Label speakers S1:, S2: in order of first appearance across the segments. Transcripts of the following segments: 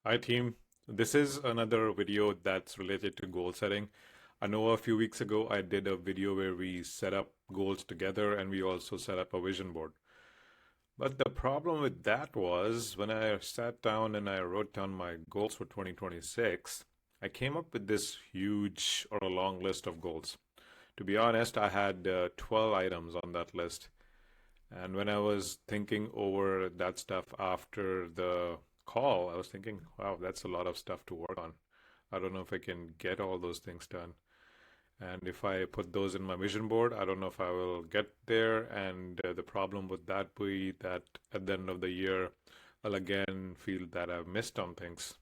S1: Hi team, this is another video that's related to goal setting. I know a few weeks ago I did a video where we set up goals together and we also set up a vision board. But the problem with that was when I sat down and I wrote down my goals for 2026, I came up with this huge or a long list of goals. To be honest, I had 12 items on that list. And when I was thinking over that stuff after the call, I was thinking, wow, that's a lot of stuff to work on. I don't know if I can get all those things done. And if I put those in my vision board, I don't know if I will get there. And the problem would that be that at the end of the year, I'll again feel that I've missed on things.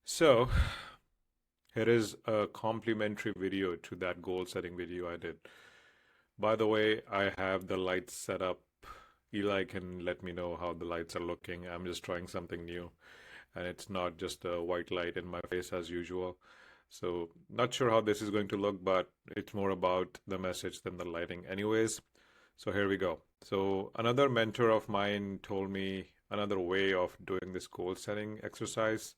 S1: So here is a complimentary video to that goal setting video I did. By the way, I have the lights set up. Eli can let me know how the lights are looking. I'm just trying something new, and it's not just a white light in my face as usual. So, not sure how this is going to look, but it's more about the message than the lighting, anyways. So, here we go. So, another mentor of mine told me another way of doing this goal setting exercise,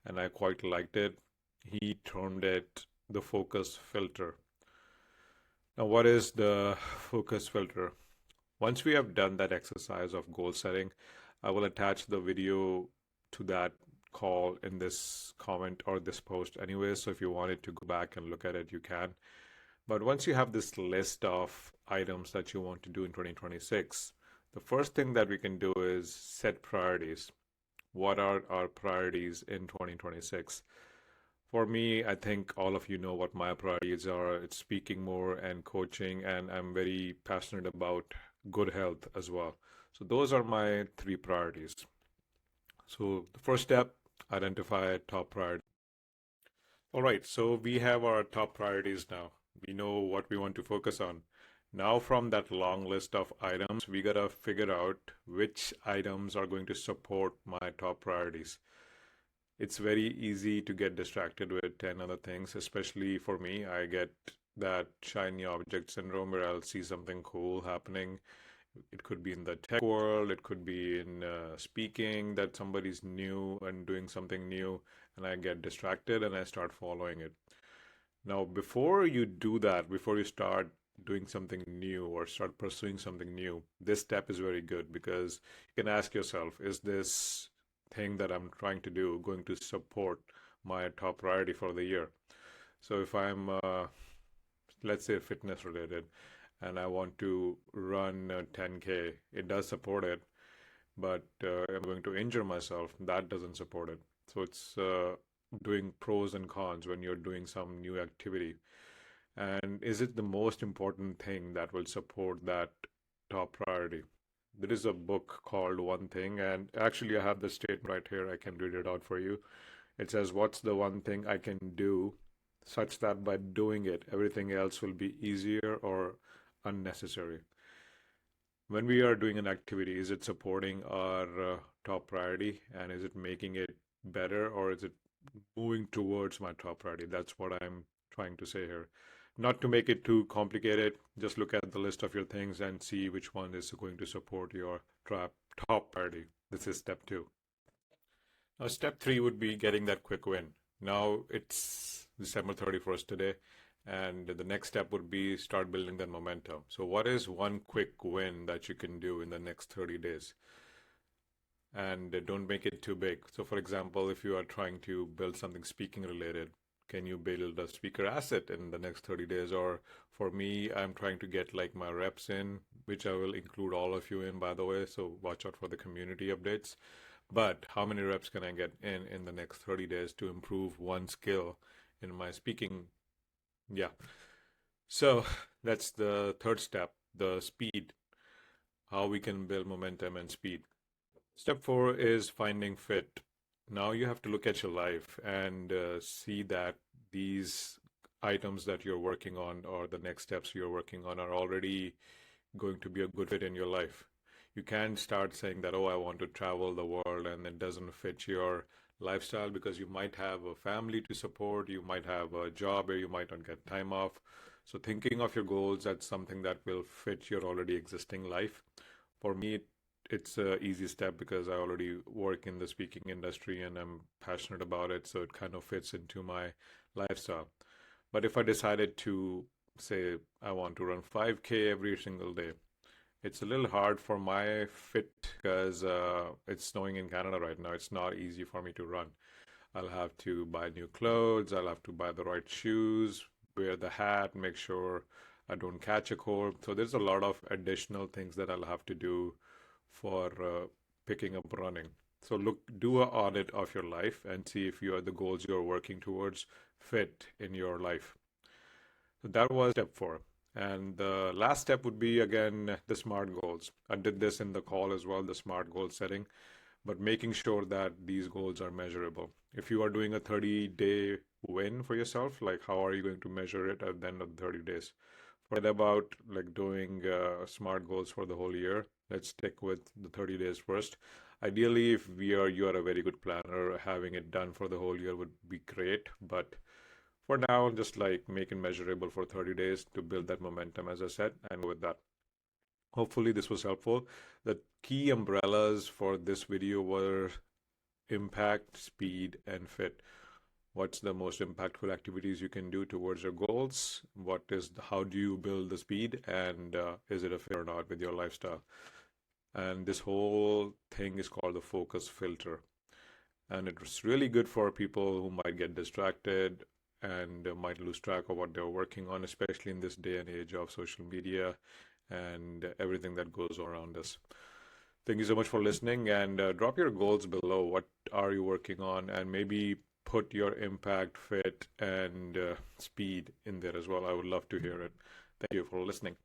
S1: and I quite liked it. He termed it the focus filter. Now, what is the focus filter? Once we have done that exercise of goal setting, I will attach the video to that call in this comment or this post anyway. So if you wanted to go back and look at it, you can. But once you have this list of items that you want to do in 2026, the first thing that we can do is set priorities. What are our priorities in 2026? For me, I think all of you know what my priorities are. It's speaking more and coaching, and I'm very passionate about good health as well. So those are my three priorities. So the first step, identify top priority. All right, so we have our top priorities now. We know what we want to focus on. Now from that long list of items, we gotta figure out which items are going to support my top priorities. It's very easy to get distracted with 10 other things, especially for me. I get that shiny object syndrome where I'll see something cool happening. It could be in the tech world, it could be in speaking that somebody's new and doing something new, and I get distracted and I start following it. Now, before you do that, before you start doing something new or start pursuing something new, this step is very good because you can ask yourself, is this thing that I'm trying to do going to support my top priority for the year? So if I'm, let's say, fitness related, and I want to run 10K, it does support it, but I'm going to injure myself. That doesn't support it. So it's doing pros and cons when you're doing some new activity. And is it the most important thing that will support that top priority? There is a book called One Thing, and actually, I have the statement right here. I can read it out for you. It says, what's the one thing I can do such that by doing it, everything else will be easier or unnecessary? When we are doing an activity, is it supporting our top priority and is it making it better or is it moving towards my top priority? That's what I'm trying to say here. Not to make it too complicated, just look at the list of your things and see which one is going to support your top priority. This is step two. Now, step three would be getting that quick win. Now it's December 31st today, and the next step would be start building that momentum. So, what is one quick win that you can do in the next 30 days? And don't make it too big. So, for example, if you are trying to build something speaking related, can you build a speaker asset in the next 30 days? Or for me, I'm trying to get like my reps in, which I will include all of you in, by the way. So watch out for the community updates. But how many reps can I get in the next 30 days to improve one skill in my speaking? Yeah. So that's the third step, the speed, how we can build momentum and speed. Step four is finding fit. Now you have to look at your life and see that these items that you're working on or the next steps you're working on are already going to be a good fit in your life. You can't start saying that, oh, I want to travel the world and it doesn't fit your lifestyle because you might have a family to support, you might have a job where you might not get time off. So thinking of your goals, that's something that will fit your already existing life. For me, it's a easy step because I already work in the speaking industry and I'm passionate about it, so it kind of fits into my lifestyle. But if I decided to say I want to run 5K every single day, it's a little hard for my fit because it's snowing in Canada right now. It's not easy for me to run. I'll have to buy new clothes, I'll have to buy the right shoes, wear the hat, make sure I don't catch a cold. So there's a lot of additional things that I'll have to do for picking up running. So look, do an audit of your life and see if the goals you're working towards fit in your life. So that was step four. And the last step would be again the SMART goals. I did this in the call as well, the SMART goal setting, but making sure that these goals are measurable. If you are doing a 30-day win for yourself, like how are you going to measure it at the end of the 30 days? Forget about like doing SMART goals for the whole year. Let's stick with the 30 days first. Ideally, if you are a very good planner, having it done for the whole year would be great. But for now, just like make it measurable for 30 days to build that momentum, as I said, and with that. Hopefully this was helpful. The key umbrellas for this video were impact, speed, and fit. What's the most impactful activities you can do towards your goals? How do you build the speed? And is it a fit or not with your lifestyle? And this whole thing is called the focus filter. And it's really good for people who might get distracted and might lose track of what they're working on, especially in this day and age of social media and everything that goes around us. Thank you so much for listening, and drop your goals below. What are you working on? And maybe put your impact, fit, and speed in there as well. I would love to hear it. Thank you for listening.